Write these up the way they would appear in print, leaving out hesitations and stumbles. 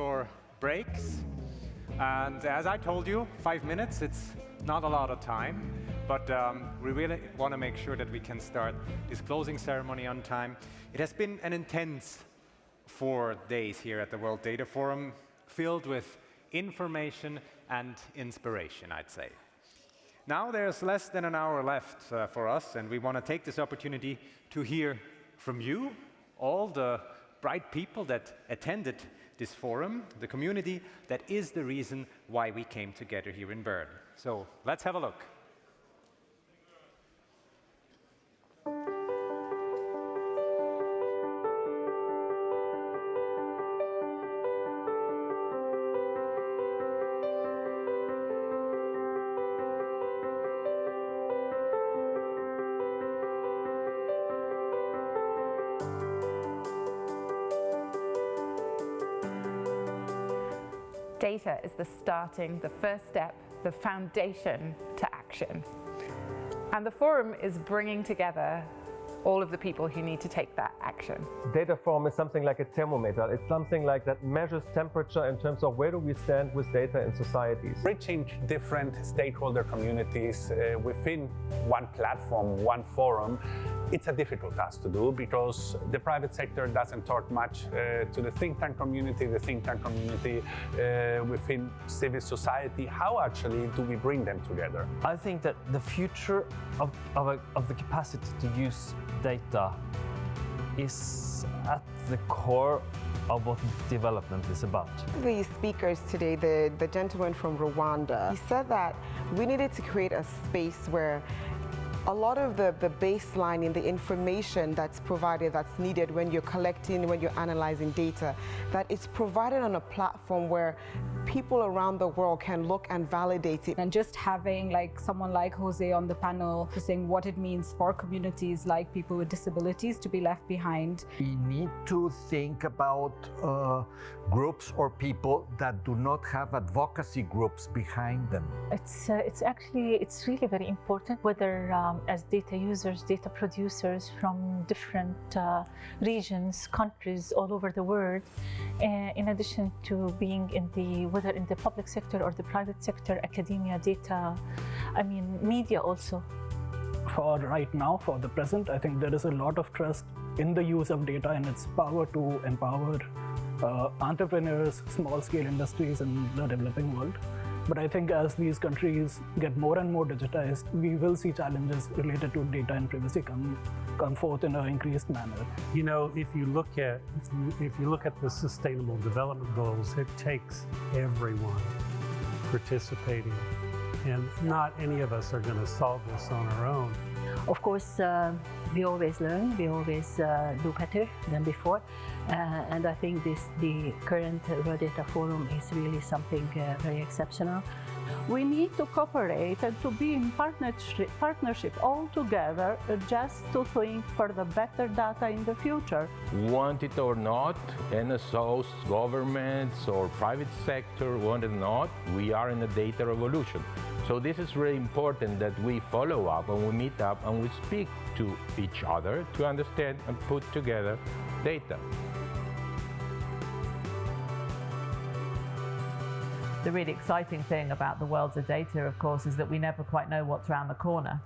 for breaks. And as I told you, 5 minutes, it's not a lot of time, but we really want to make sure that we can start this closing ceremony on time. It has been an intense 4 days here at the World Data Forum, filled with information and inspiration, I'd say. Now there's less than an hour left for us, and we want to take this opportunity to hear from you, all the bright people that attended this forum, the community that is the reason why we came together here in Bern. So let's have a look. Data is the first step, the foundation to action. And the forum is bringing together all of the people who need to take that action. Data forum is something like a thermometer. It's something like that measures temperature in terms of where do we stand with data in societies. Reaching different stakeholder communities within one platform, one forum, it's a difficult task to do because the private sector doesn't talk much to the think tank community within civil society. How actually do we bring them together? I think that the future of the capacity to use data is at the core of what development is about. The speakers today, the gentleman from Rwanda, he said that we needed to create a space where a lot of the baseline in the information that's provided, that's needed when you're collecting, when you're analyzing data, that it's provided on a platform where people around the world can look and validate it. And just having like someone like Jose on the panel saying what it means for communities like people with disabilities to be left behind. We need to think about groups or people that do not have advocacy groups behind them. It's really very important, whether as data users, data producers from different regions, countries all over the world, in addition to being whether in the public sector or the private sector, academia, data, media also. For right now, for the present, I think there is a lot of trust in the use of data and its power to empower entrepreneurs, small-scale industries in the developing world. But I think as these countries get more and more digitized, we will see challenges related to data and privacy come forth in an increased manner. You know, if you look at the Sustainable Development Goals, it takes everyone participating, and not any of us are going to solve this on our own. Of course, we always learn, we always do better than before, and I think the current World Data Forum is really something very exceptional. We need to cooperate and to be in partnership all together just to think for the better data in the future. Want it or not, NSOs, governments or private sector, want it or not, we are in a data revolution. So this is really important that we follow up and we meet up and we speak to each other to understand and put together data. The really exciting thing about the worlds of data, of course, is that we never quite know what's around the corner.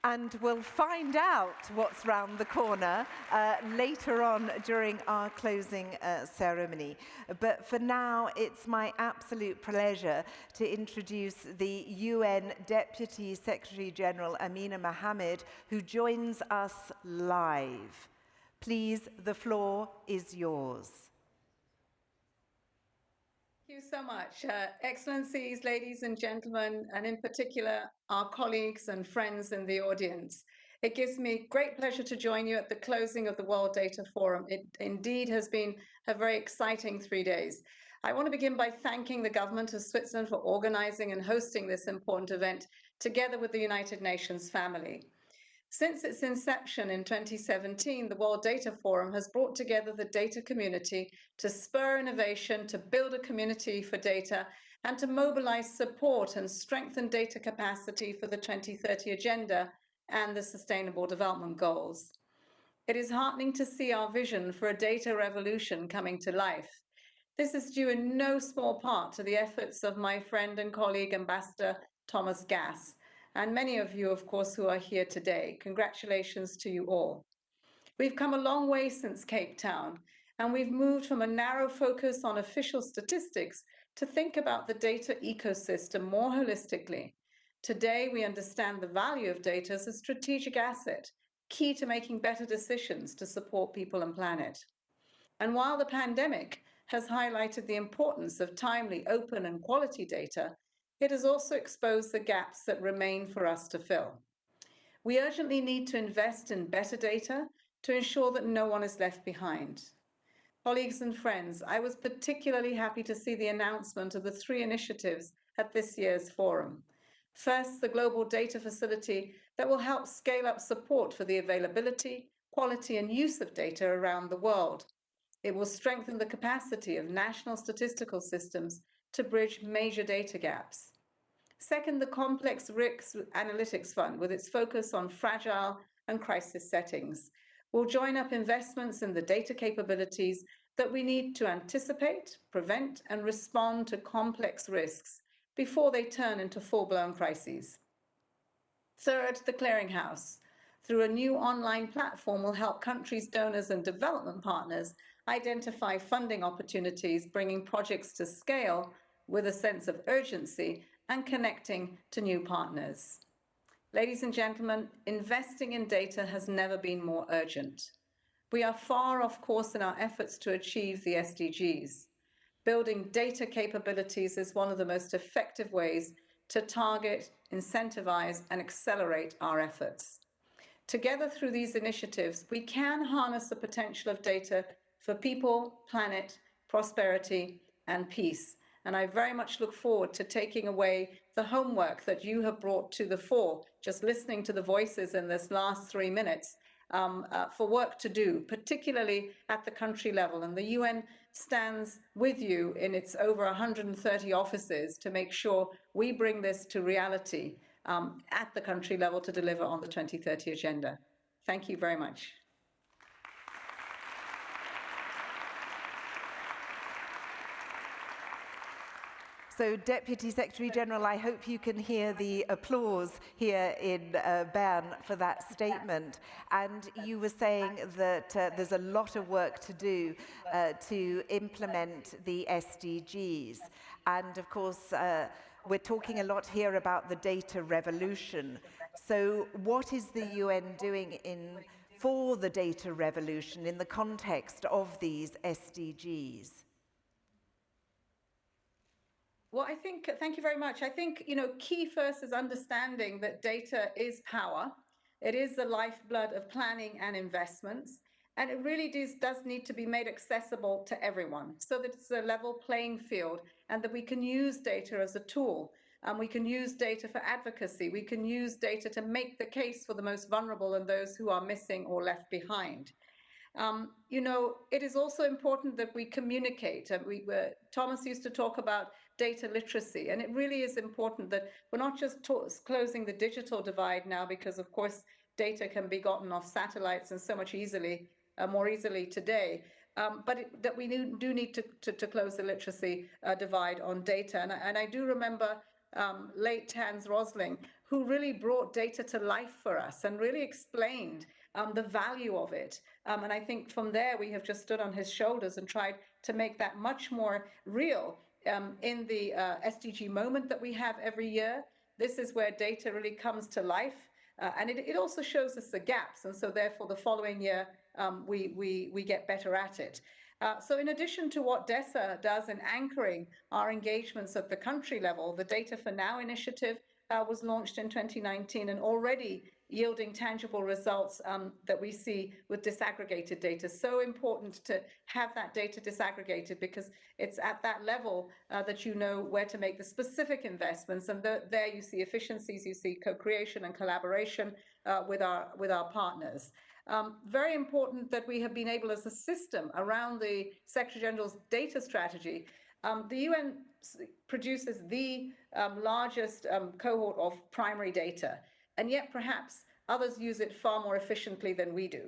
And we'll find out what's round the corner later on during our closing ceremony. But for now, it's my absolute pleasure to introduce the UN Deputy Secretary General Amina Mohammed, who joins us live. Please, the floor is yours. Thank you so much. Excellencies, ladies and gentlemen, and in particular, our colleagues and friends in the audience. It gives me great pleasure to join you at the closing of the World Data Forum. It indeed has been a very exciting 3 days. I want to begin by thanking the government of Switzerland for organizing and hosting this important event together with the United Nations family. Since its inception in 2017, the World Data Forum has brought together the data community to spur innovation, to build a community for data, and to mobilize support and strengthen data capacity for the 2030 Agenda and the Sustainable Development Goals. It is heartening to see our vision for a data revolution coming to life. This is due in no small part to the efforts of my friend and colleague, Ambassador Thomas Gass, and many of you, of course, who are here today. Congratulations to you all. We've come a long way since Cape Town, and we've moved from a narrow focus on official statistics to think about the data ecosystem more holistically. Today, we understand the value of data as a strategic asset, key to making better decisions to support people and planet. And while the pandemic has highlighted the importance of timely, open, and quality data, it has also exposed the gaps that remain for us to fill. We urgently need to invest in better data to ensure that no one is left behind. Colleagues and friends, I was particularly happy to see the announcement of the 3 initiatives at this year's forum. First, the Global Data Facility that will help scale up support for the availability, quality, and use of data around the world. It will strengthen the capacity of national statistical systems to bridge major data gaps. Second, the Complex Risks Analytics Fund, with its focus on fragile and crisis settings, will join up investments in the data capabilities that we need to anticipate, prevent, and respond to complex risks before they turn into full-blown crises. Third, the Clearinghouse, through a new online platform, will help countries, donors, and development partners identify funding opportunities, bringing projects to scale with a sense of urgency and connecting to new partners. Ladies and gentlemen, investing in data has never been more urgent. We are far off course in our efforts to achieve the SDGs. Building data capabilities is one of the most effective ways to target, incentivize, and accelerate our efforts. Together through these initiatives, we can harness the potential of data for people, planet, prosperity, and peace. And I very much look forward to taking away the homework that you have brought to the fore, just listening to the voices in this last 3 minutes, for work to do, particularly at the country level. And the UN stands with you in its over 130 offices to make sure we bring this to reality at the country level to deliver on the 2030 agenda. Thank you very much. So, Deputy Secretary General, I hope you can hear the applause here in Bern for that statement. And you were saying that there's a lot of work to do to implement the SDGs. And of course, we're talking a lot here about the data revolution. So, what is the UN doing for the data revolution in the context of these SDGs? Well, thank you very much. I think, key first is understanding that data is power. It is the lifeblood of planning and investments. And it really does need to be made accessible to everyone so that it's a level playing field and that we can use data as a tool. We can use data for advocacy. We can use data to make the case for the most vulnerable and those who are missing or left behind. It is also important that we communicate. Thomas used to talk about data literacy, and it really is important that we're not just closing the digital divide now, because of course data can be gotten off satellites and so much more easily today, but that we do need to close the literacy divide on data. And I do remember late Hans Rosling, who really brought data to life for us and really explained the value of it. And I think from there, we have just stood on his shoulders and tried to make that much more real in the SDG moment that we have every year. This is where data really comes to life. And it also shows us the gaps. And so therefore, the following year, we get better at it. So in addition to what DESA does in anchoring our engagements at the country level, the Data for Now initiative was launched in 2019 and already yielding tangible results that we see with disaggregated data. So important to have that data disaggregated, because it's at that level that you know where to make the specific investments. And there you see efficiencies, you see co-creation and collaboration with our partners. Very important that we have been able, as a system around the Secretary General's data strategy, the UN produces the largest cohort of primary data. And yet perhaps others use it far more efficiently than we do.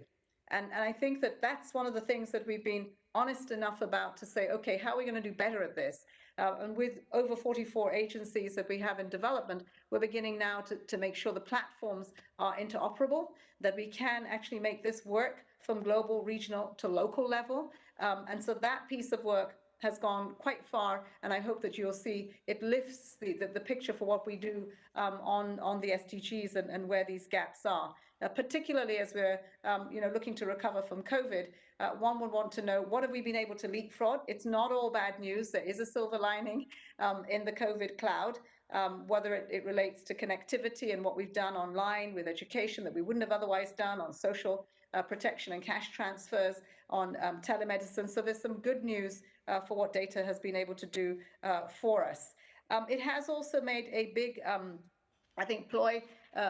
And I think that that's one of the things that we've been honest enough about to say, okay, how are we going to do better at this? And with over 44 agencies that we have in development, we're beginning now to make sure the platforms are interoperable, that we can actually make this work from global, regional to local level. And so that piece of work has gone quite far, and I hope that you'll see it lifts the picture for what we do on the SDGs and where these gaps are. Particularly as we're looking to recover from COVID, one would want to know, what have we been able to leapfrog? It's not all bad news. There is a silver lining in the COVID cloud, whether it relates to connectivity and what we've done online with education that we wouldn't have otherwise done, on social protection and cash transfers, on telemedicine. So there's some good news for what data has been able to do for us. It has also made a big, I think, ploy.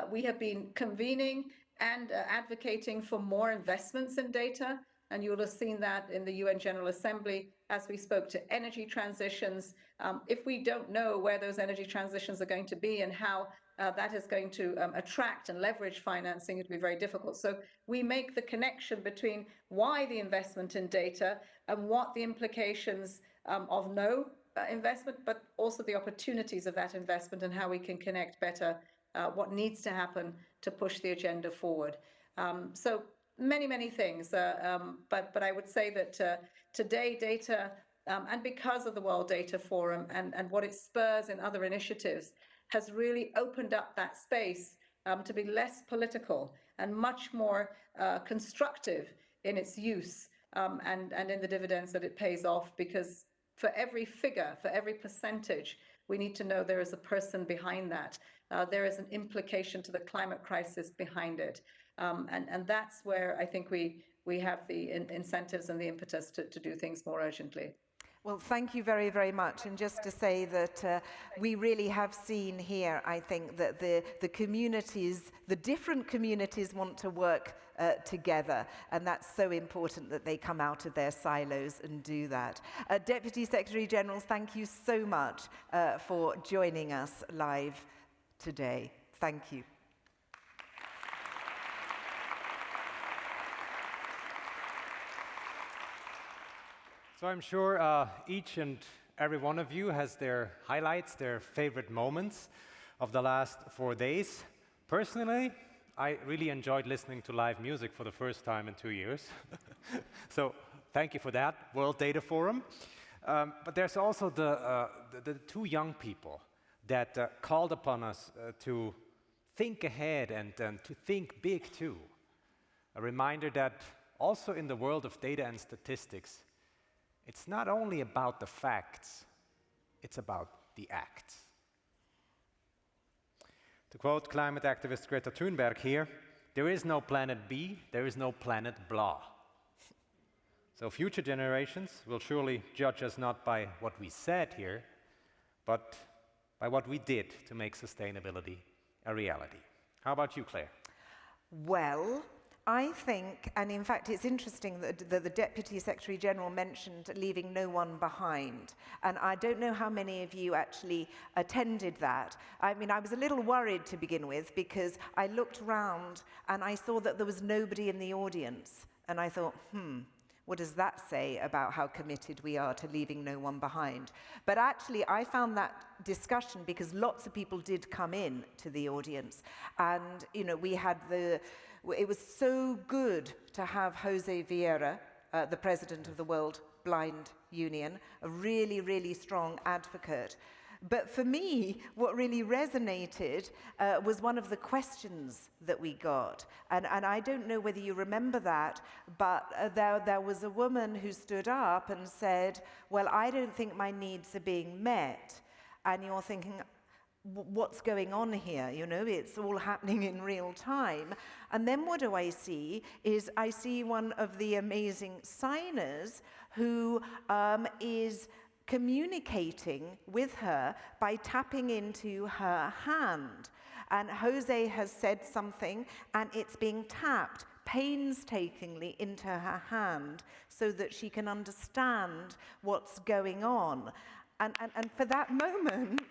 We have been convening and advocating for more investments in data. And you will have seen that in the UN General Assembly as we spoke to energy transitions. If we don't know where those energy transitions are going to be and how that is going to attract and leverage financing, it will be very difficult. So we make the connection between why the investment in data and what the implications of no investment, but also the opportunities of that investment and how we can connect better what needs to happen to push the agenda forward. So many things, but I would say that today data, and because of the World Data Forum and what it spurs in other initiatives, has really opened up that space to be less political and much more constructive in its use and in the dividends that it pays off, because for every figure, for every percentage, we need to know there is a person behind that. There is an implication to the climate crisis behind it. And that's where I think we have the incentives and the impetus to do things more urgently. Well, thank you very, very much. And just to say that we really have seen here, I think, that the communities, the different communities want to work together. And that's so important that they come out of their silos and do that. Deputy Secretary Generals, thank you so much for joining us live today. Thank you. So I'm sure each and every one of you has their highlights, their favorite moments of the last 4 days. Personally, I really enjoyed listening to live music for the first time in 2 years. So thank you for that, World Data Forum. But there's also the two young people that called upon us to think ahead and to think big too. A reminder that also in the world of data and statistics, it's not only about the facts, it's about the acts. To quote climate activist Greta Thunberg here, there is no planet B, there is no planet blah. So future generations will surely judge us not by what we said here, but by what we did to make sustainability a reality. How about you, Claire? Well, I think, and in fact it's interesting that the Deputy Secretary General mentioned leaving no one behind. And I don't know how many of you actually attended that. I mean, I was a little worried to begin with because I looked round and I saw that there was nobody in the audience. And I thought, what does that say about how committed we are to leaving no one behind? But actually, I found that discussion because lots of people did come in to the audience. And, you know, we had it was so good to have Jose Vieira, the president of the World Blind Union, a really, really strong advocate. But for me, what really resonated was one of the questions that we got. And I don't know whether you remember that, but there was a woman who stood up and said, well, I don't think my needs are being met. And you're thinking, what's going on here? You know, it's all happening in real time. And then what do I see is I see one of the amazing signers who is communicating with her by tapping into her hand. And Jose has said something, and it's being tapped painstakingly into her hand so that she can understand what's going on. And for that moment,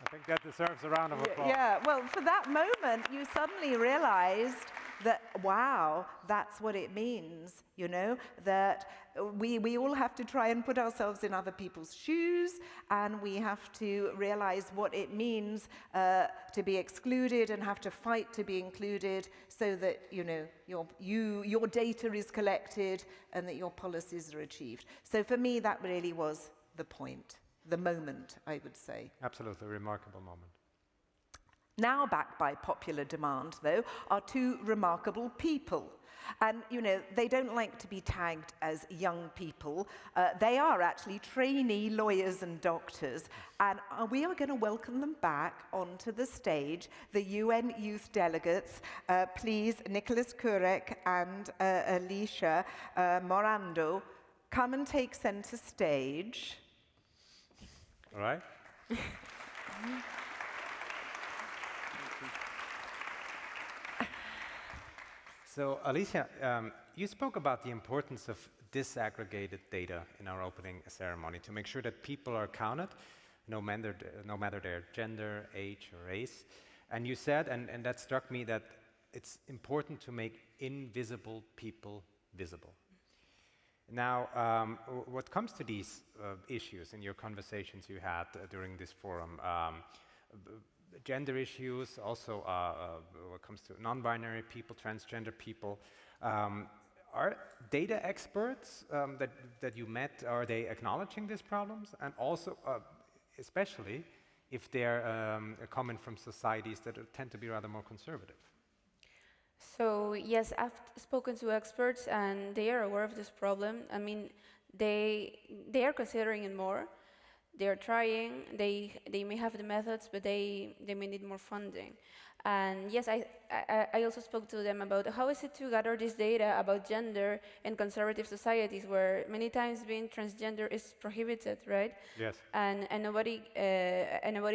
I think that deserves a round of applause. Yeah, well, for that moment, you suddenly realized that, wow, that's what it means, you know, that we all have to try and put ourselves in other people's shoes, and we have to realize what it means to be excluded and have to fight to be included so that, you know, your data is collected and that your policies are achieved. So for me, that really was the point. The moment, I would say. Absolutely, a remarkable moment. Now backed by popular demand, though, are two remarkable people. And, you know, they don't like to be tagged as young people. They are actually trainee lawyers and doctors. And we are going to welcome them back onto the stage, the UN Youth Delegates. Please, Nicholas Kurek and Alicia Morando, come and take center stage. All right. So, Alicia, you spoke about the importance of disaggregated data in our opening ceremony to make sure that people are counted, no matter their gender, age, or race. And you said, and that struck me, that it's important to make invisible people visible. Now, what comes to these issues in your conversations you had during this forum, gender issues, also what comes to non-binary people, transgender people, are data experts that you met, are they acknowledging these problems? And also, especially if they're coming from societies that tend to be rather more conservative. So yes, I've spoken to experts and they are aware of this problem. I mean, they are considering it more. They are trying. They may have the methods, but they may need more funding. And yes, I also spoke to them about how is it to gather this data about gender in conservative societies where many times being transgender is prohibited, right? Yes. And nobody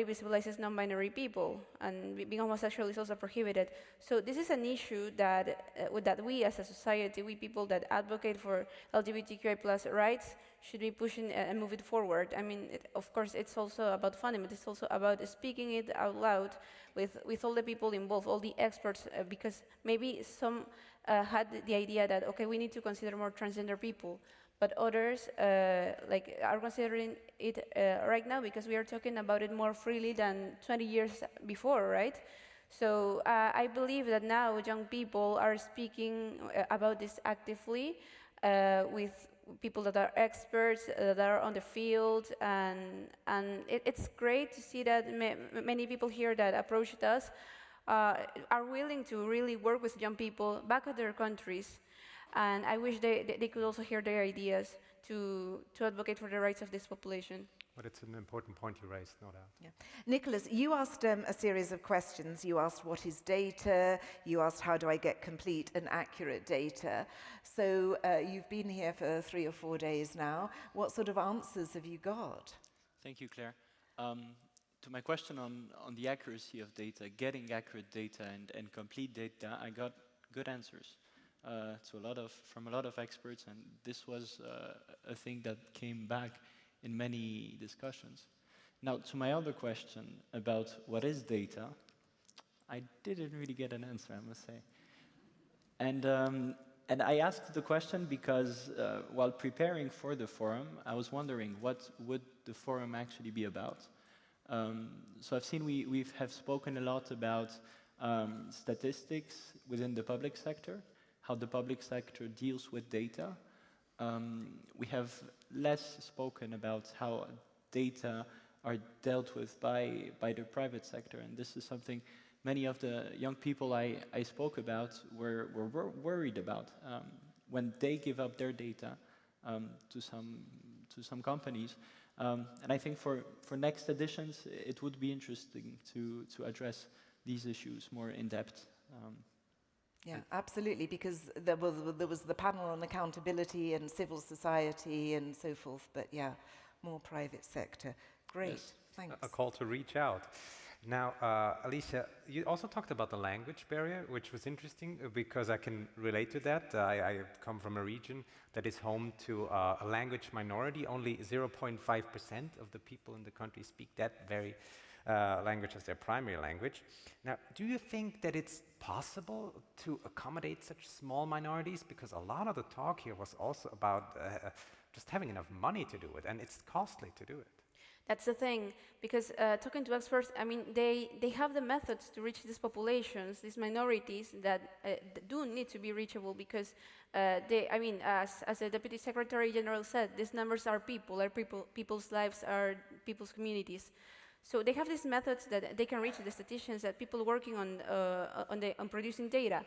visualizes non-binary people, and being homosexual is also prohibited. So this is an issue that we as a society, we people that advocate for LGBTQI+ rights, should be pushing and moving forward. I mean, of course, it's also about funding, but it's also about speaking it out loud with all the people involved, all the experts, because maybe some had the idea that, okay, we need to consider more transgender people, but others are considering it right now because we are talking about it more freely than 20 years before, right? So I believe that now young people are speaking about this actively with people that are experts, that are on the field, and it's great to see that many people here that approached us are willing to really work with young people back at their countries, and I wish they could also hear their ideas to advocate for the rights of this population. But it's an important point you raised, no doubt. Yeah. Nicholas, you asked a series of questions. You asked, what is data? You asked, how do I get complete and accurate data? So you've been here for 3 or 4 days now. What sort of answers have you got? Thank you, Claire. To my question on the accuracy of data, getting accurate data and complete data, I got good answers from a lot of experts, and this was a thing that came back in many discussions. Now, to my other question about what is data, I didn't really get an answer, I must say. And I asked the question because while preparing for the forum, I was wondering what would the forum actually be about. So I've seen we have spoken a lot about statistics within the public sector, how the public sector deals with data. We have less spoken about how data are dealt with by the private sector, and this is something many of the young people I spoke about were worried about when they give up their data to some companies. And I think for next editions, it would be interesting to address these issues more in depth. Yeah, absolutely, because there was the panel on accountability and civil society and so forth, but yeah, more private sector. Great, yes. Thanks. A call to reach out. Now, Alicia, you also talked about the language barrier, which was interesting because I can relate to that. I come from a region that is home to a language minority. Only 0.5% of the people in the country speak that very language as their primary language. Now, do you think that it's possible to accommodate such small minorities? Because a lot of the talk here was also about just having enough money to do it, and it's costly to do it. That's the thing, because talking to experts, I mean, they have the methods to reach these populations, these minorities that do need to be reachable, because as the Deputy Secretary General said, these numbers are people's lives, are people's communities. So they have these methods that they can reach the statisticians, that people working on producing data.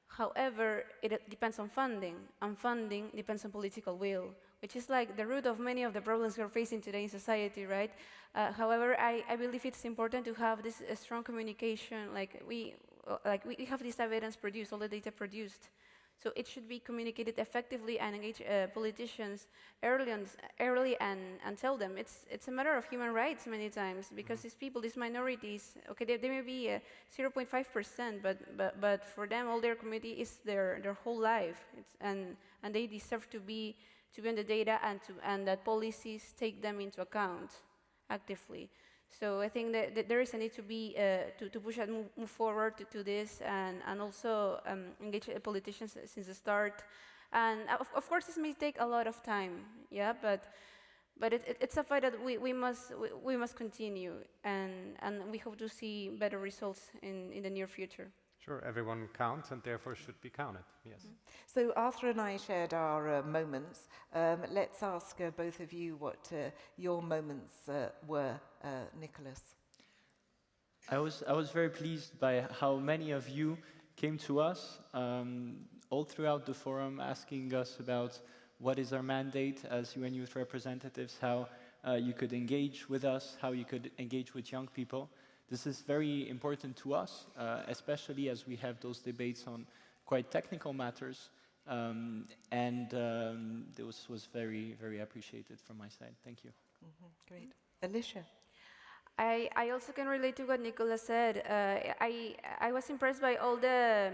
However, it depends on funding, and funding depends on political will, which is like the root of many of the problems we're facing today in society, right? However, I believe it's important to have this strong communication, we have this evidence produced, all the data produced. So it should be communicated effectively and engage politicians early and tell them. It's a matter of human rights many times, because these people, these minorities, okay, they may be 0.5%, but for them, all their community is their whole life, and they deserve to be on the data, and that policies take them into account actively. So I think that there is a need to be to push and move forward to this, and also engage politicians since the start. And of course, this may take a lot of time, yeah. But it's a fight that we must continue, and we hope to see better results in the near future. Sure, everyone counts and therefore should be counted, yes. So Arthur and I shared our moments. Let's ask both of you what your moments were, Nicholas. I was very pleased by how many of you came to us all throughout the forum, asking us about what is our mandate as UN Youth representatives, how you could engage with us, how you could engage with young people. This is very important to us, especially as we have those debates on quite technical matters, and this was very, very appreciated from my side. Thank you. Great. Alicia? I also can relate to what Nicola said. I was impressed by all the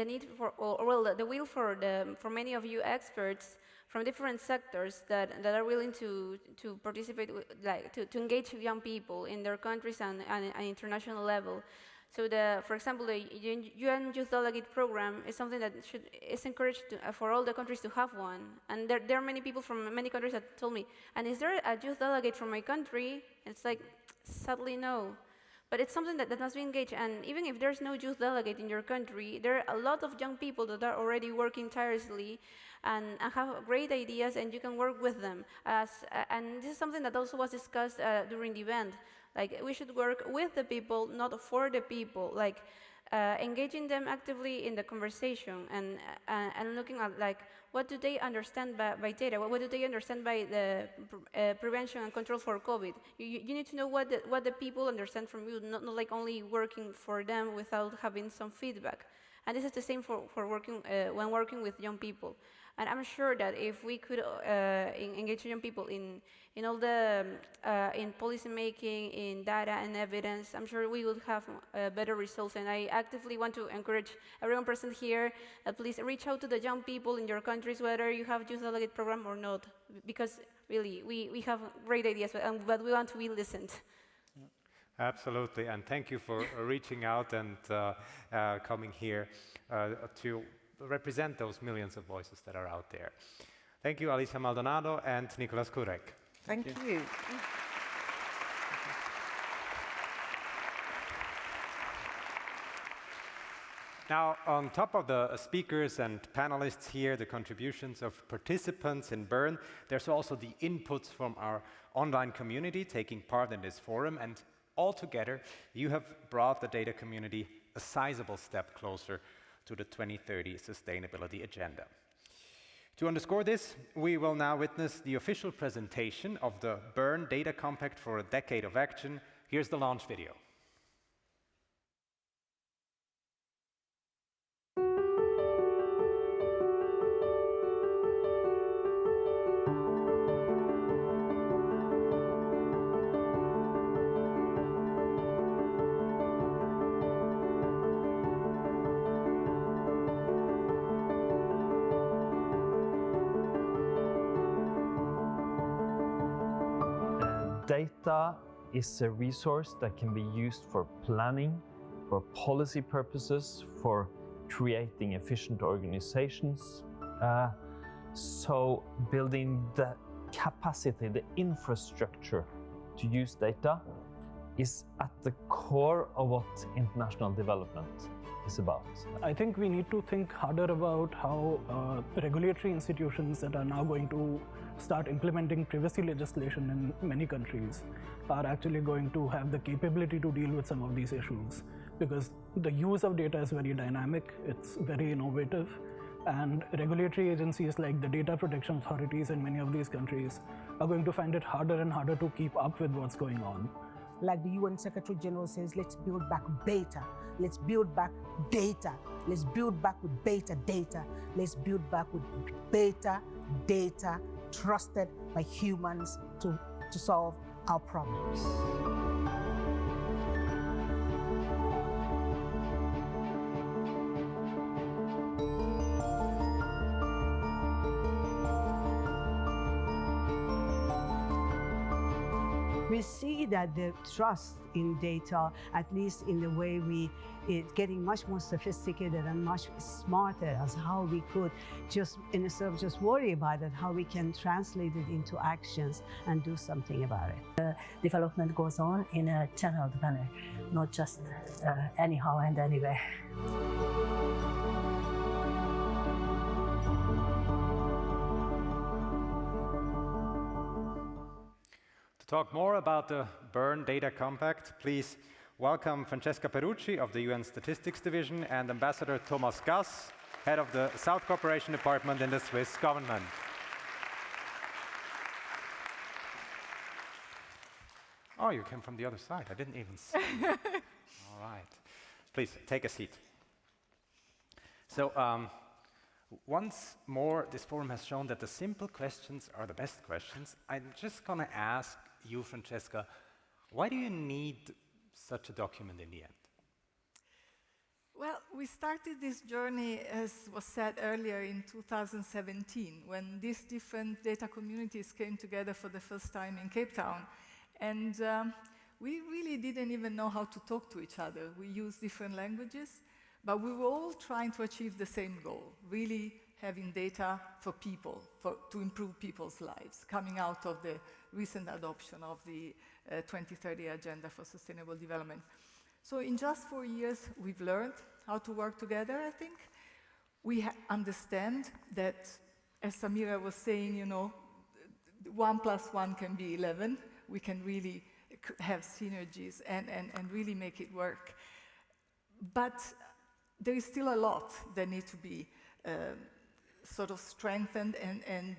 need for, the will for many of you experts from different sectors that are willing to participate, to engage young people in their countries and international level. So, for example, the UN Youth Delegate Program is something that is encouraged for all the countries to have one. And there are many people from many countries that told me, and is there a youth delegate from my country? It's like, sadly, no. But it's something that must be engaged. And even if there's no youth delegate in your country, there are a lot of young people that are already working tirelessly and have great ideas, and you can work with them. And this is something that also was discussed during the event. Like, we should work with the people, not for the people. Like, engaging them actively in the conversation, and looking at what do they understand by data? What do they understand by the prevention and control for COVID? You need to know what the people understand from you, not like only working for them without having some feedback. And this is the same for working when working with young people. And I'm sure that if we could engage young people in all the in policy making, in data and evidence, I'm sure we would have better results. And I actively want to encourage everyone present here, please reach out to the young people in your countries, whether you have youth delegate program or not, because really we have great ideas, but we want to be listened. Absolutely, and thank you for reaching out and coming here to represent those millions of voices that are out there. Thank you, Alicia Maldonado and Nicolas Kurek. Thank you. Now, on top of the speakers and panelists here, the contributions of participants in Bern, there's also the inputs from our online community taking part in this forum, and altogether, you have brought the data community a sizable step closer to the 2030 Sustainability Agenda. To underscore this, we will now witness the official presentation of the Bern Data Compact for a Decade of Action. Here's the launch video. Data is a resource that can be used for planning, for policy purposes, for creating efficient organizations. So building the capacity, the infrastructure to use data is at the core of what international development is about. I think we need to think harder about how regulatory institutions that are now going to start implementing privacy legislation in many countries are actually going to have the capability to deal with some of these issues, because the use of data is very dynamic, it's very innovative, and regulatory agencies like the data protection authorities in many of these countries are going to find it harder and harder to keep up with what's going on. Like the UN Secretary General says, let's build back beta, let's build back data, let's build back with beta data, let's build back with beta data trusted by humans to solve our problems. We see that the trust in data, at least in the way it's getting much more sophisticated and much smarter as how we could just, instead of just worry about it, how we can translate it into actions and do something about it. Development goes on in a channeled manner, not just anyhow and anywhere. To talk more about the Bern Data Compact, please welcome Francesca Perucci of the UN Statistics Division and Ambassador Thomas Gass, head of the South Cooperation Department in the Swiss government. Oh, you came from the other side. I didn't even see you. All right. Please, take a seat. So, once more, this forum has shown that the simple questions are the best questions. I'm just going to ask you, Francesca, why do you need such a document in the end? Well, we started this journey, as was said earlier, in 2017, when these different data communities came together for the first time in Cape Town. And we really didn't even know how to talk to each other. We used different languages, but we were all trying to achieve the same goal, really having data for people, to improve people's lives, coming out of the recent adoption of the 2030 Agenda for Sustainable Development. So in just 4 years, we've learned how to work together, I think. We understand that, as Samira was saying, 1 + 1 can be 11. We can really have synergies and really make it work. But there is still a lot that needs to be sort of strengthened and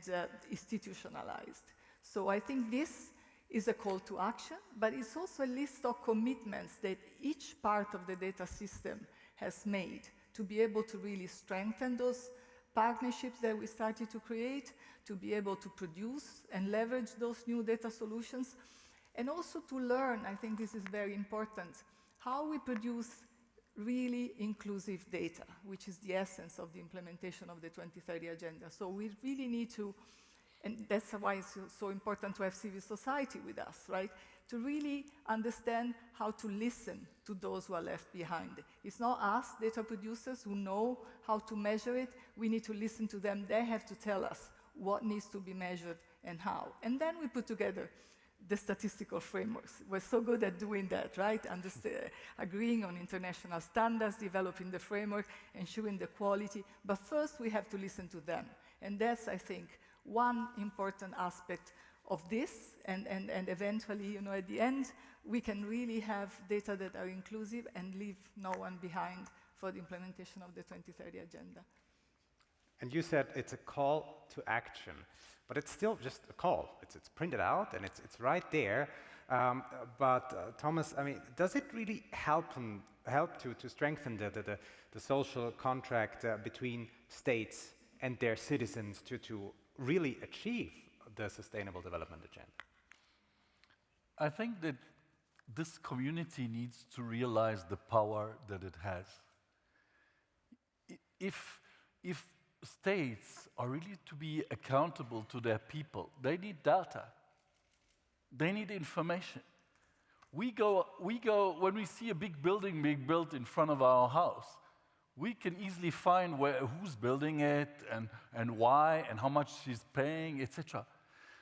institutionalized. So I think this is a call to action, but it's also a list of commitments that each part of the data system has made to be able to really strengthen those partnerships that we started to create, to be able to produce and leverage those new data solutions, and also to learn, I think this is very important, how we produce really inclusive data, which is the essence of the implementation of the 2030 Agenda. So we really need to, and that's why it's so important to have civil society with us, right? To really understand how to listen to those who are left behind. It's not us, data producers, who know how to measure it. We need to listen to them. They have to tell us what needs to be measured and how. And then we put together the statistical frameworks. We're so good at doing that, right? Agreeing on international standards, developing the framework, ensuring the quality. But first, we have to listen to them. And that's, I think, one important aspect of this. And eventually, at the end, we can really have data that are inclusive and leave no one behind for the implementation of the 2030 Agenda. And you said it's a call to action. But it's still just a call. It's printed out and it's right there. But Thomas, I mean, does it really help to strengthen the social contract between states and their citizens to really achieve the Sustainable Development Agenda? I think that this community needs to realize the power that it has. If states are really to be accountable to their people, they need data. They need information. We go, when we see a big building being built in front of our house, we can easily find who's building it and why and how much she's paying, etc.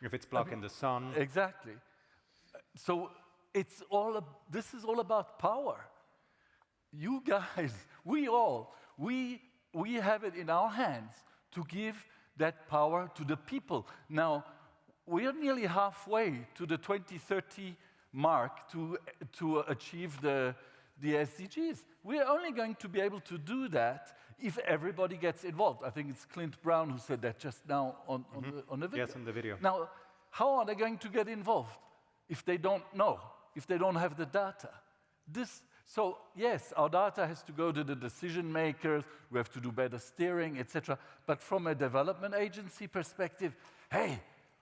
If it's blocking the sun. Exactly. So this is all about power. You guys, we have it in our hands to give that power to the people. Now, we are nearly halfway to the 2030 mark to achieve the SDGs. We are only going to be able to do that if everybody gets involved. I think it's Clint Brown who said that just now on the video. Yes, on the video. Now, how are they going to get involved if they don't know, if they don't have the data? So yes, our data has to go to the decision makers, we have to do better steering, etc. But from a development agency perspective, hey,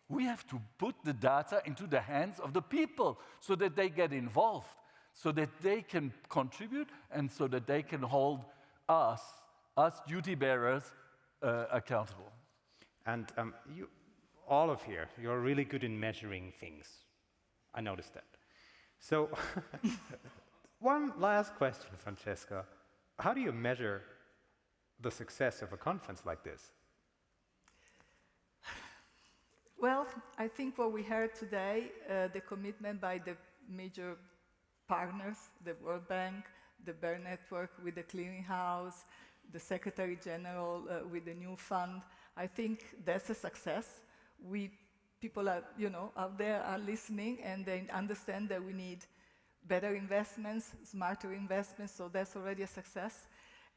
we have to put the data into the hands of the people so that they get involved, so that they can contribute, and so that they can hold us duty bearers, accountable. And all of here, you're really good in measuring things. I noticed that. So, one last question, Francesca. How do you measure the success of a conference like this? Well, I think what we heard today, the commitment by the major partners, the World Bank, the Bear Network with the clearinghouse, the Secretary General with the new fund, I think that's a success. People are, out there are listening, and they understand that we need better investments, smarter investments, so that's already a success.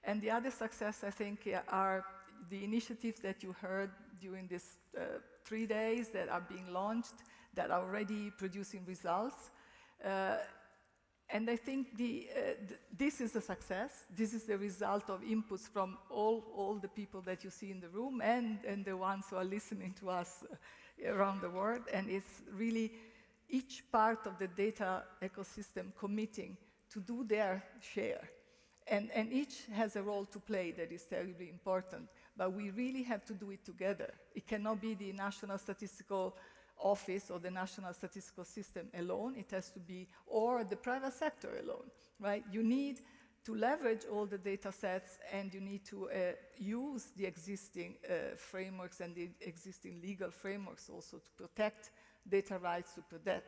And the other success, I think, are the initiatives that you heard during these 3 days that are being launched, that are already producing results. And I think this is a success. This is the result of inputs from all the people that you see in the room and the ones who are listening to us around the world. And it's really each part of the data ecosystem committing to do their share. And each has a role to play that is terribly important. But we really have to do it together. It cannot be the National Statistical Office or the National Statistical System alone. It has to be, or the private sector alone, right? You need to leverage all the data sets, and you need to use the existing frameworks and the existing legal frameworks also to protect data rights, to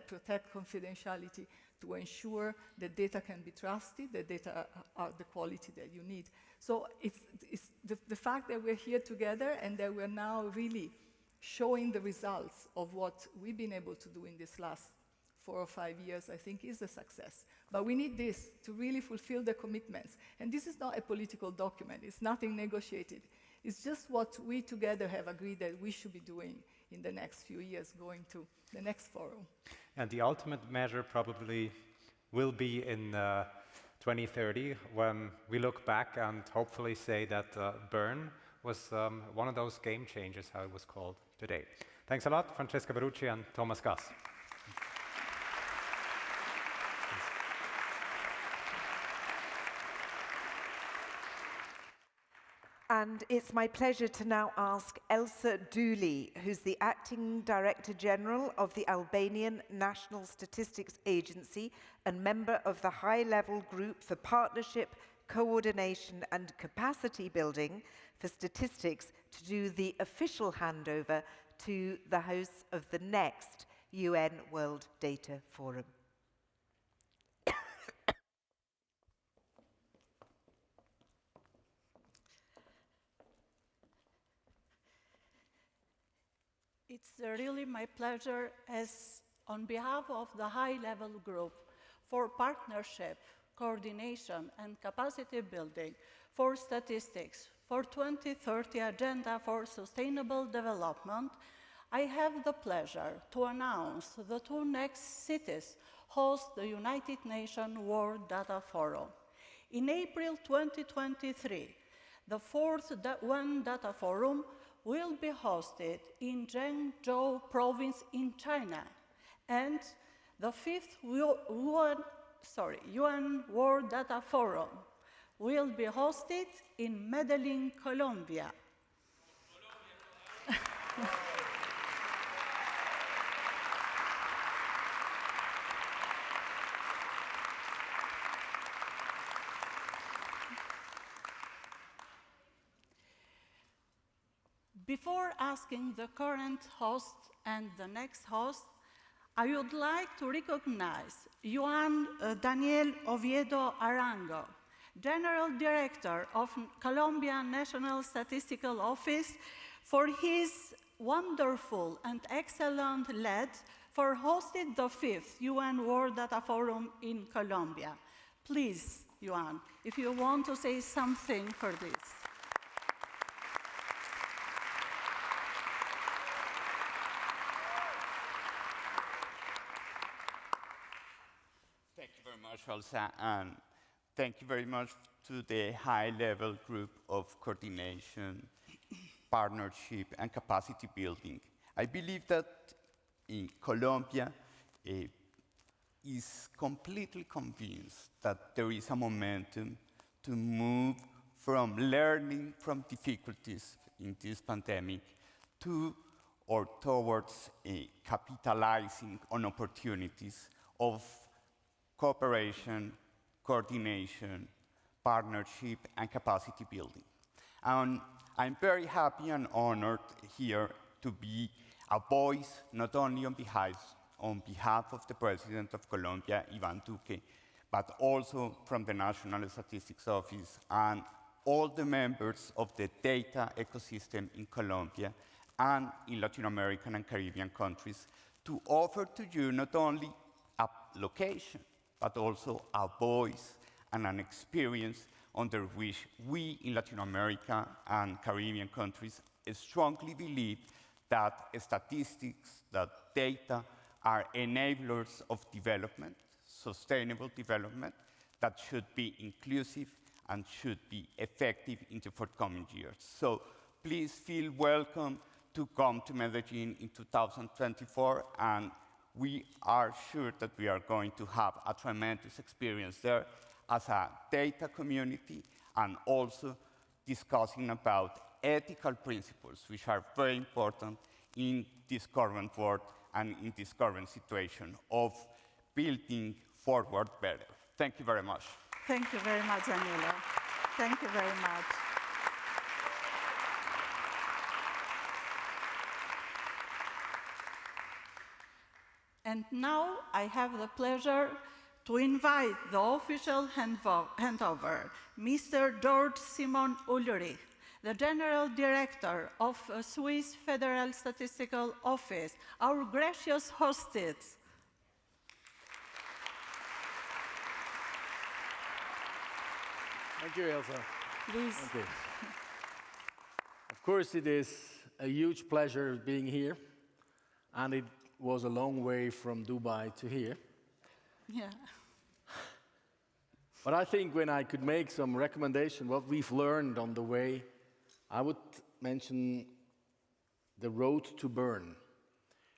protect confidentiality, to ensure that data can be trusted, that data are the quality that you need. So it's the fact that we're here together and that we're now really showing the results of what we've been able to do in this last 4 or 5 years, I think, is a success. But we need this to really fulfill the commitments. And this is not a political document. It's nothing negotiated. It's just what we together have agreed that we should be doing in the next few years, going to the next forum. And the ultimate measure probably will be in 2030, when we look back and hopefully say that Bern was one of those game changers, how it was called today. Thanks a lot, Francesca Berrucci and Thomas Gass. And it's my pleasure to now ask Elsa Dooley, who's the Acting Director General of the Albanian National Statistics Agency and member of the high-level group for partnership, coordination and capacity building for statistics, to do the official handover to the hosts of the next UN World Data Forum. It's really my pleasure, as on behalf of the high-level group for partnership, coordination and capacity building for statistics for 2030 Agenda for Sustainable Development, I have the pleasure to announce the 2 next cities host the United Nations World Data Forum. In April 2023, the 4th UN Data Forum will be hosted in Zhengzhou province in China, and the 5th UN World Data Forum will be hosted in Medellin, Colombia. Before asking the current host and the next host, I would like to recognize Juan Daniel Oviedo Arango, General Director of Colombia National Statistical Office, for his wonderful and excellent lead for hosting the 5th UN World Data Forum in Colombia. Please, Juan, if you want to say something for this. Thank you very much, Elsa, and thank you very much to the high-level group of coordination, partnership, and capacity building. I believe that in Colombia is completely convinced that there is a momentum to move from learning from difficulties in this pandemic to or towards capitalizing on opportunities of cooperation, coordination, partnership, and capacity building. And I'm very happy and honored here to be a voice not only on behalf of the President of Colombia, Iván Duque, but also from the National Statistics Office and all the members of the data ecosystem in Colombia and in Latin American and Caribbean countries to offer to you not only a location, but also a voice and an experience under which we in Latin America and Caribbean countries strongly believe that statistics, that data are enablers of development, sustainable development, that should be inclusive and should be effective in the forthcoming years. So please feel welcome to come to Medellin in 2024, and we are sure that we are going to have a tremendous experience there as a data community and also discussing about ethical principles, which are very important in this current world and in this current situation of building forward better. Thank you very much. Thank you very much, Danilo. Thank you very much. And now I have the pleasure to invite the official handover, Mr. George Simon Ulrich, the General Director of Swiss Federal Statistical Office, our gracious hostess. Thank you, Elsa. Please. Thank you. Of course, it is a huge pleasure being here, and it was a long way from Dubai to here. Yeah. But I think when I could make some recommendation, what we've learned on the way, I would mention the road to Bern,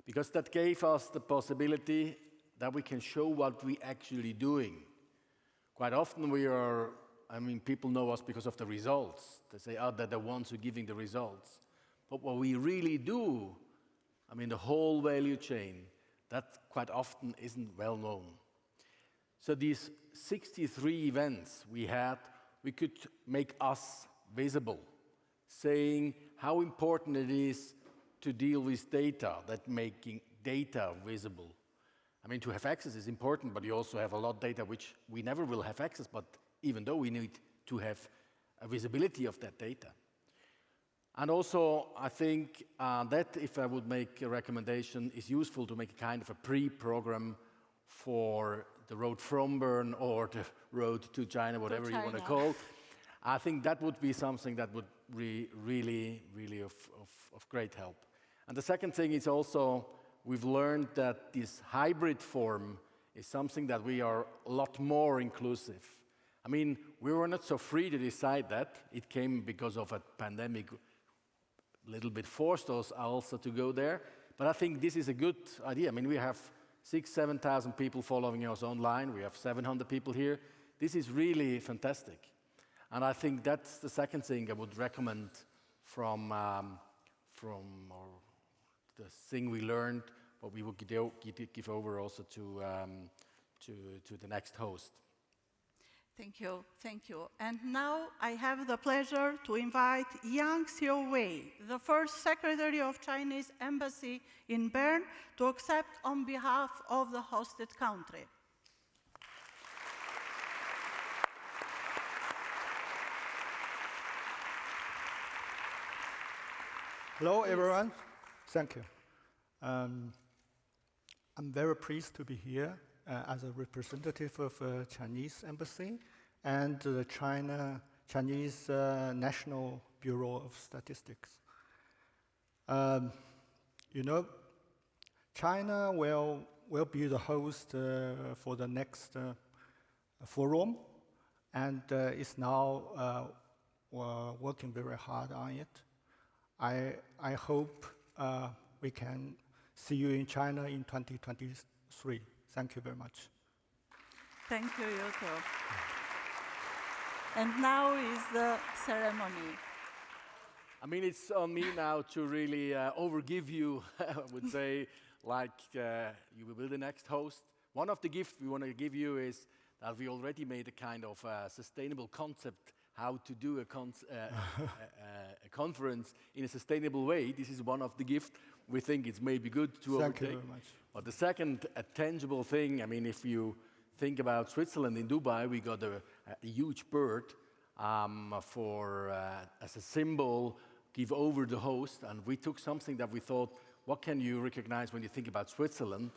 because that gave us the possibility that we can show what we're actually doing. Quite often people know us because of the results. They say, oh, they're the ones who are giving the results. But what we really do, the whole value chain, that quite often isn't well known. So these 63 events we had, we could make us visible, saying how important it is to deal with data, that making data visible. To have access is important, but you also have a lot of data which we never will have access, but even though we need to have a visibility of that data. And also, I think that if I would make a recommendation, is useful to make a kind of a pre-program for the road from Bern or the road to China, whatever you want to call. I think that would be something that would be really of great help. And the second thing is also, we've learned that this hybrid form is something that we are a lot more inclusive. We were not so free to decide that. It came because of a pandemic, a little bit forced us also to go there. But I think this is a good idea. We have 6,000-7,000 people following us online. We have 700 people here. This is really fantastic. And I think that's the second thing I would recommend from the thing we learned, but we would give over also to the next host. Thank you, thank you. And now I have the pleasure to invite Yang Xiaowei, the first Secretary of Chinese Embassy in Bern, to accept on behalf of the hosted country. Hello, everyone. Thank you. I'm very pleased to be here as a representative of Chinese Embassy and the Chinese National Bureau of Statistics. You know, China will be the host for the next forum, and is now working very hard on it. I hope we can see you in China in 2023. Thank you very much. Thank you, Yuko. And now is the ceremony. I mean, it's on me now to really overgive you, I would say, like you will be the next host. One of the gifts we want to give you is that we already made a kind of sustainable concept how to do a conference in a sustainable way. This is one of the gifts we think it's maybe good to Thank you overtake. very much. But the second, a tangible thing, I mean, if you think about Switzerland, in Dubai, we got a huge bird as a symbol, give over the host, and we took something that we thought, what can you recognize when you think about Switzerland?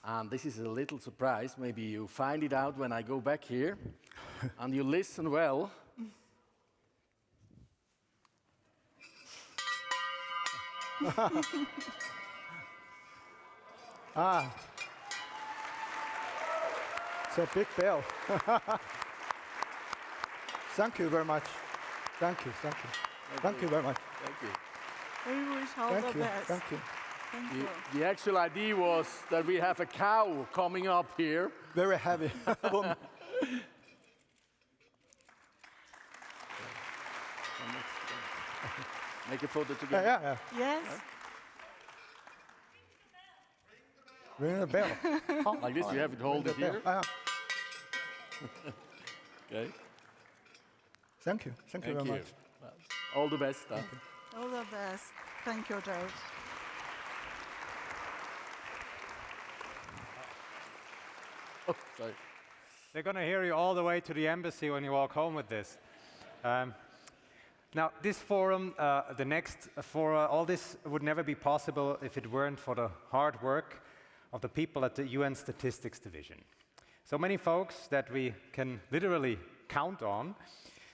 And this is a little surprise. Maybe you find it out when I go back here, and you listen well. It's a big bell. Thank you very much. Thank you, thank you. Thank you very much. Thank you. We wish all Thank the you, best. thank you. Thank you. The actual idea was that we have a cow coming up here. Very heavy. Make a photo together. Yeah. Yes. Ring the bell. Like this, you have it hold it here. Okay. Thank you. Thank you very much. Well, all the best. All the best. Thank you, George. Oh, sorry. They're going to hear you all the way to the embassy when you walk home with this. Now, this forum, all this would never be possible if it weren't for the hard work of the people at the UN Statistics Division. So many folks that we can literally count on.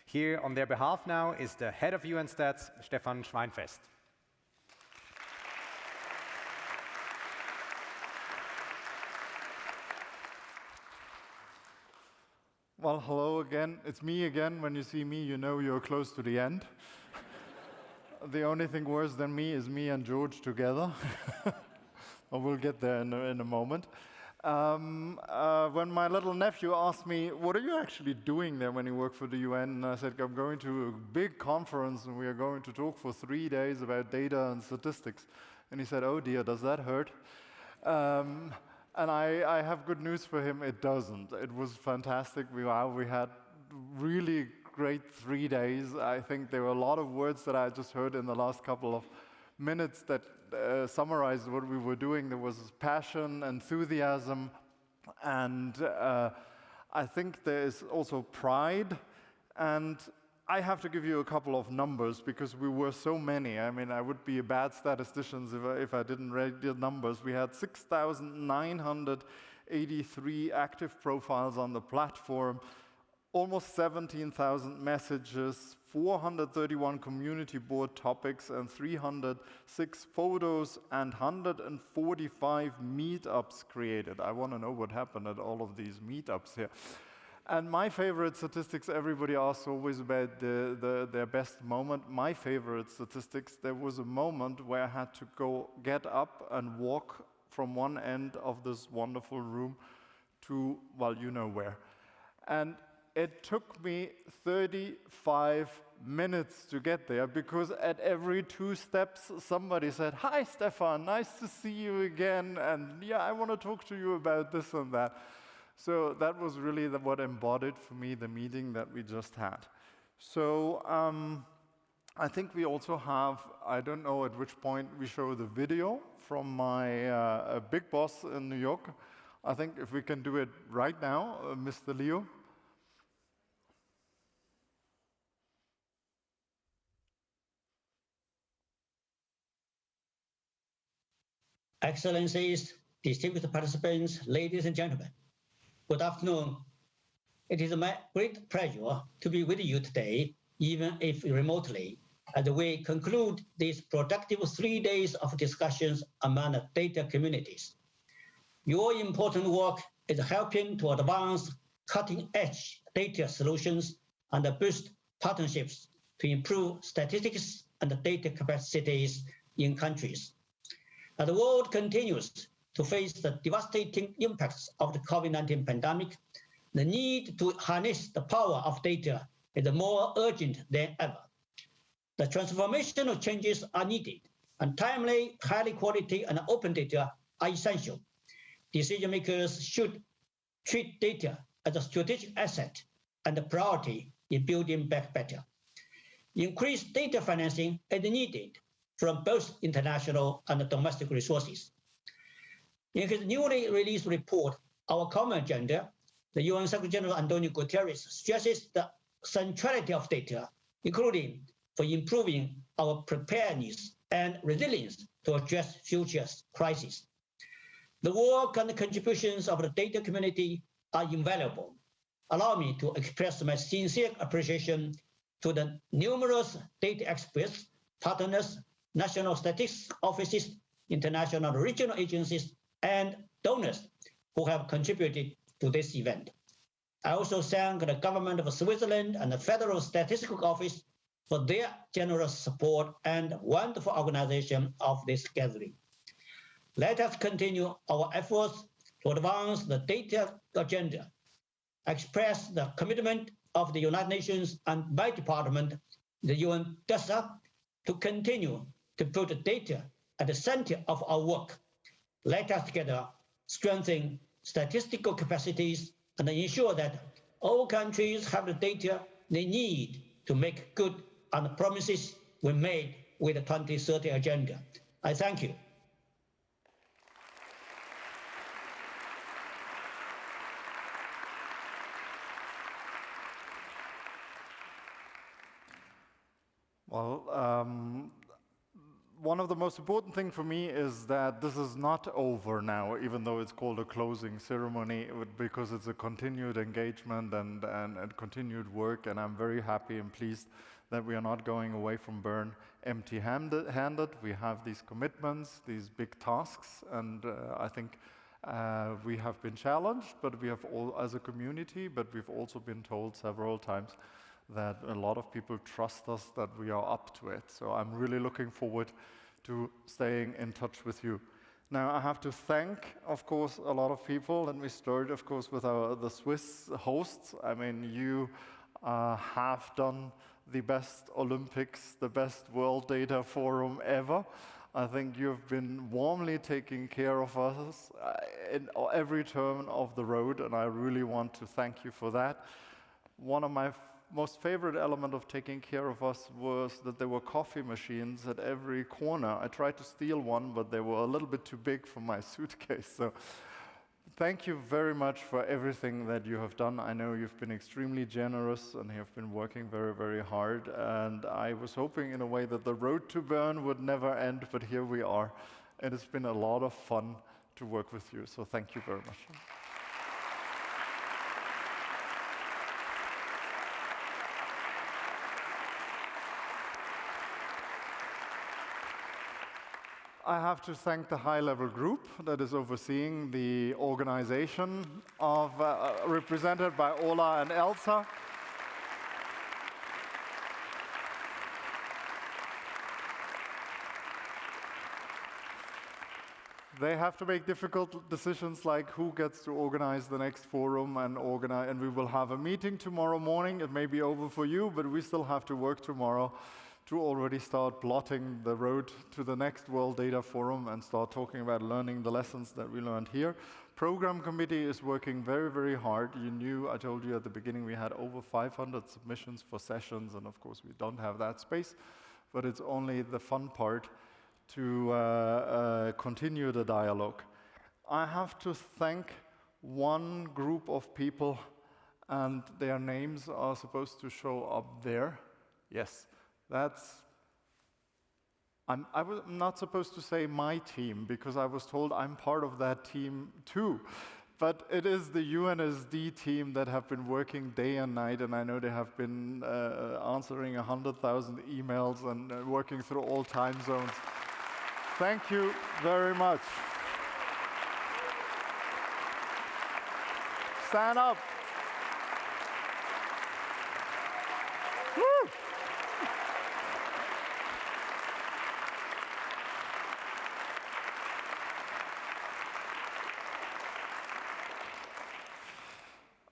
Here on their behalf now is the head of UN Stats, Stefan Schweinfest. Well, hello again. It's me again. When you see me, you know you're close to the end. The only thing worse than me is me and George together. We'll get there in a moment. When my little nephew asked me, what are you actually doing there when you work for the UN? And I said, I'm going to a big conference and we are going to talk for 3 days about data and statistics. And he said, oh dear, does that hurt? And I have good news for him, it doesn't. It was fantastic. We had really great 3 days. I think there were a lot of words that I just heard in the last couple of minutes that summarized what we were doing. There was passion, enthusiasm, and I think there is also pride. And I have to give you a couple of numbers because we were so many. I mean, I would be a bad statistician if I didn't read the numbers. We had 6,983 active profiles on the platform, almost 17,000 messages, 431 community board topics, and 306 photos, and 145 meetups created. I want to know what happened at all of these meetups here. And my favorite statistics, everybody asks always about their best moment. My favorite statistics, there was a moment where I had to get up and walk from one end of this wonderful room to, well, you know where. And it took me 35 minutes to get there because at every 2 steps, somebody said, hi, Stefan, nice to see you again. And yeah, I want to talk to you about this and that. So that was really what embodied for me the meeting that we just had. So I think we also have, I don't know at which point we show the video from my big boss in New York. I think if we can do it right now, Mr. Leo. Excellencies, distinguished participants, ladies and gentlemen, good afternoon. It is my great pleasure to be with you today, even if remotely, as we conclude these productive 3 days of discussions among data communities. Your important work is helping to advance cutting-edge data solutions and boost partnerships to improve statistics and data capacities in countries. As the world continues to face the devastating impacts of the COVID-19 pandemic, the need to harness the power of data is more urgent than ever. The transformational changes are needed, and timely, high quality, and open data are essential. Decision makers should treat data as a strategic asset and a priority in building back better. Increased data financing is needed from both international and domestic resources. In his newly released report, Our Common Agenda, the UN Secretary General Antonio Guterres stresses the centrality of data, including for improving our preparedness and resilience to address future crises. The work and the contributions of the data community are invaluable. Allow me to express my sincere appreciation to the numerous data experts, partners, national statistics offices, international regional agencies, and donors who have contributed to this event. I also thank the government of Switzerland and the Federal Statistical Office for their generous support and wonderful organization of this gathering. Let us continue our efforts to advance the data agenda, express the commitment of the United Nations and my department, the UN DASA, to continue to put data at the center of our work. Let us together strengthen statistical capacities and ensure that all countries have the data they need to make good on the promises we made with the 2030 Agenda. I thank you. Well, one of the most important things for me is that this is not over now, even though it's called a closing ceremony, because it's a continued engagement and continued work, and I'm very happy and pleased that we are not going away from Bern empty-handed. We have these commitments, these big tasks, and I think we have been challenged, but we have all as a community, but we've also been told several times that a lot of people trust us that we are up to it. So I'm really looking forward to staying in touch with you. Now, I have to thank, of course, a lot of people. Let me start, of course, with the Swiss hosts. I mean, you have done the best Olympics, the best World Data Forum ever. I think you've been warmly taking care of us in every turn of the road, and I really want to thank you for that. One of my most favorite element of taking care of us was that there were coffee machines at every corner. I tried to steal one, but they were a little bit too big for my suitcase. So thank you very much for everything that you have done. I know you've been extremely generous and you've been working very, very hard. And I was hoping in a way that the road to Bern would never end, but here we are. And it's been a lot of fun to work with you. So thank you very much. I have to thank the high-level group that is overseeing the organization of, represented by Ola and Elsa. They have to make difficult decisions like who gets to organize the next forum and we will have a meeting tomorrow morning. It may be over for you, but we still have to work tomorrow to already start plotting the road to the next World Data Forum and start talking about learning the lessons that we learned here. program committee is working very, very hard. You knew, I told you at the beginning, we had over 500 submissions for sessions, and of course we don't have that space, but it's only the fun part to continue the dialogue. I have to thank one group of people, and their names are supposed to show up there. Yes, that's... I was not supposed to say my team, because I was told I'm part of that team too. But it is the UNSD team that have been working day and night, and I know they have been answering 100,000 emails and working through all time zones. Thank you very much. Stand up. Woo!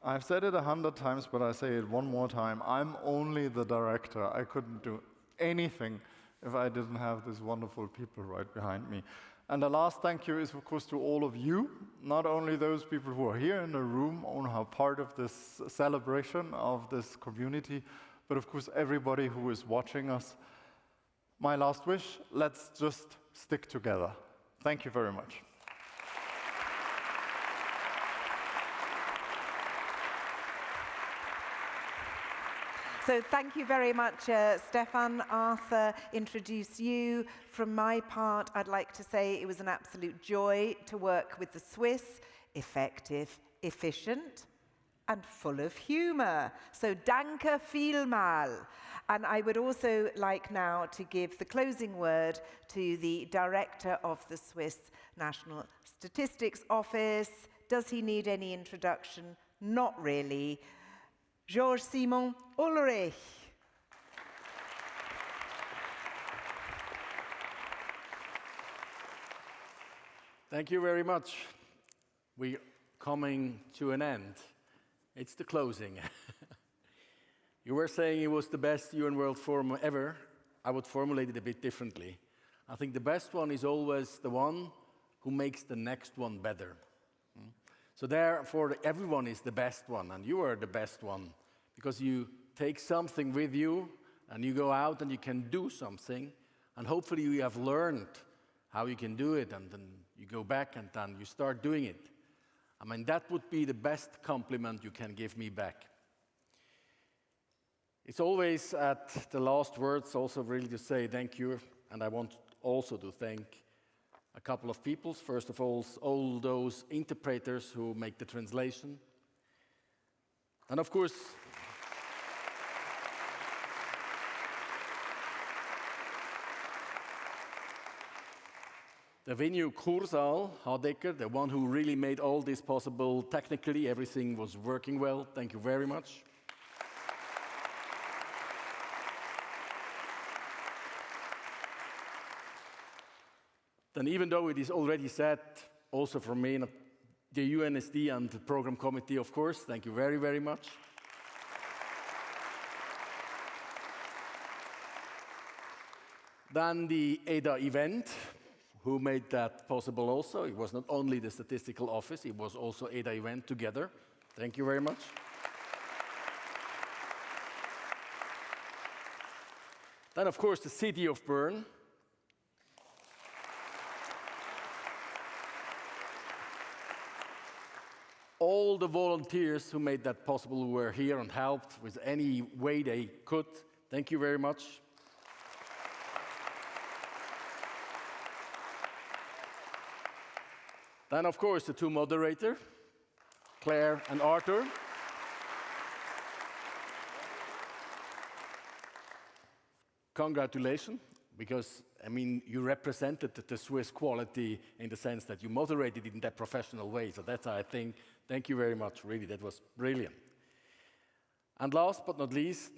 I've said it 100 times, but I say it one more time. I'm only the director. I couldn't do anything if I didn't have these wonderful people right behind me. And the last thank you is, of course, to all of you, not only those people who are here in the room and are part of this celebration of this community, but of course, everybody who is watching us. My last wish, let's just stick together. Thank you very much. So thank you very much, Stefan. Arthur, introduce you. From my part, I'd like to say it was an absolute joy to work with the Swiss, effective, efficient, and full of humor. So danke vielmal. And I would also like now to give the closing word to the director of the Swiss National Statistics Office. Does he need any introduction? Not really. Georges Simon Ulrich. Thank you very much. We're coming to an end. It's the closing. You were saying it was the best UN World Forum ever. I would formulate it a bit differently. I think the best one is always the one who makes the next one better. So therefore, everyone is the best one, and you are the best one, because you take something with you, and you go out and you can do something, and hopefully you have learned how you can do it, and then you go back and then you start doing it. I mean, that would be the best compliment you can give me back. It's always at the last words also really to say thank you, and I want also to thank a couple of people. First of all those interpreters who make the translation. And of course, the venue Kursaal, Hardecker, the one who really made all this possible technically, everything was working well. Thank you very much. Then even though it is already said, also from me, the UNSD and the program committee, of course, thank you very, very much. Then the EDA event, who made that possible also. It was not only the statistical office, it was also EDA event together. Thank you very much. Then, of course, the city of Bern. All the volunteers who made that possible, who were here and helped with any way they could. Thank you very much. Then, of course, the two moderators, Claire and Arthur. Congratulations, because, I mean, you represented the Swiss quality in the sense that you moderated it in that professional way. So that's, I think, thank you very much, really, that was brilliant. And last but not least,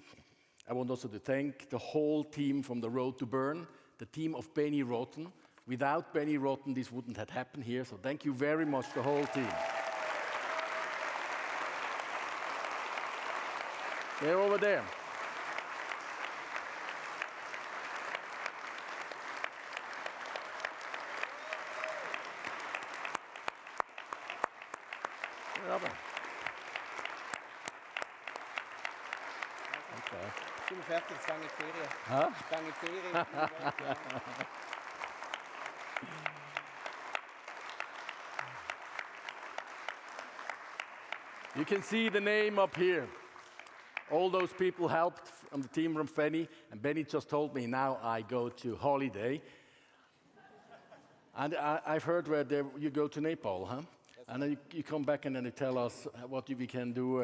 I want also to thank the whole team from the Road to Bern, the team of Benny Rotten. Without Benny Rotten, this wouldn't have happened here, so thank you very much, the whole team. They're over there. runter. Okay. Sind wir fertig, jetzt gehe ich in die Ferien. Huh? Ich gehe in die Ferien. You can see the name up here. All those people helped on the team from Benny, and Benny just told me now I go to holiday. And I've heard where you go to Nepal, huh? And then you come back and then you tell us what we can do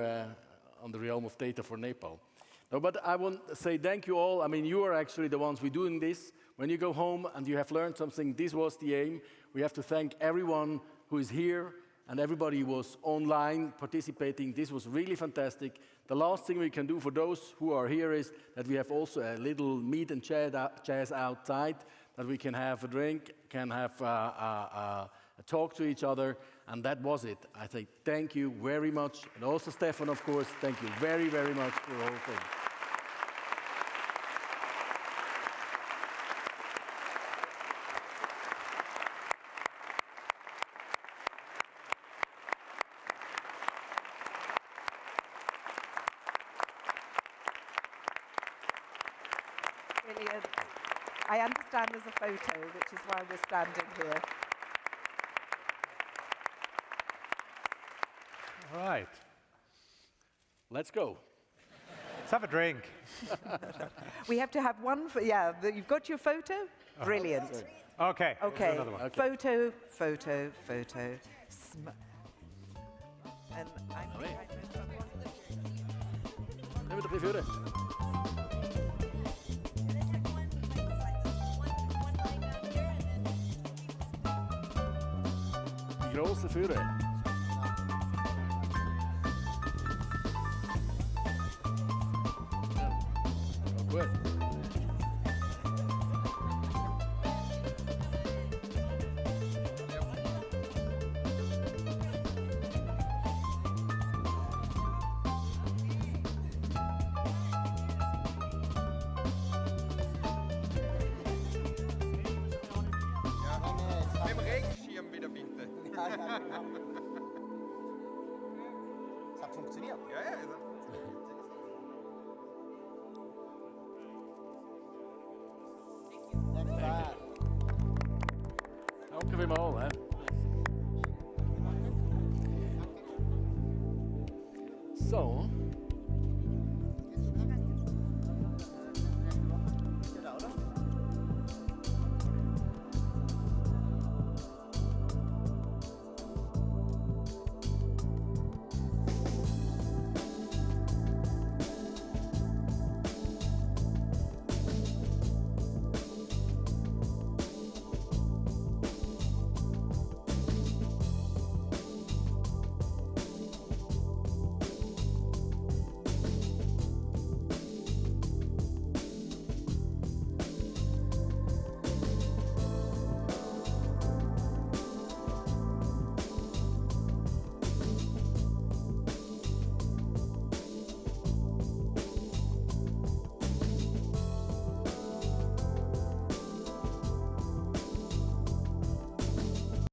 on the realm of data for Nepal. No, but I want to say thank you all. I mean, you are actually the ones who are doing this. When you go home and you have learned something, this was the aim. We have to thank everyone who is here and everybody who was online participating. This was really fantastic. The last thing we can do for those who are here is that we have also a little meet and chairs outside, that we can have a drink, can have a talk to each other, and that was it. I say thank you very much, and also Stefan, of course, thank you very, very much for the whole thing. Brilliant. I understand there's a photo, which is why we're standing here. All right. Let's go. Let's have a drink. We have to have one for, yeah, you've got your photo? Brilliant. Okay. Okay. We'll do another one. Okay. Photo, photo, photo. And I think Neem het er even uit. Die grootste vuren. Goed. Mit dem Regenschirm wieder bitte. Ja, ja, genau. Es hat funktioniert. Ja, ja, es hat funktioniert. Dank u wel.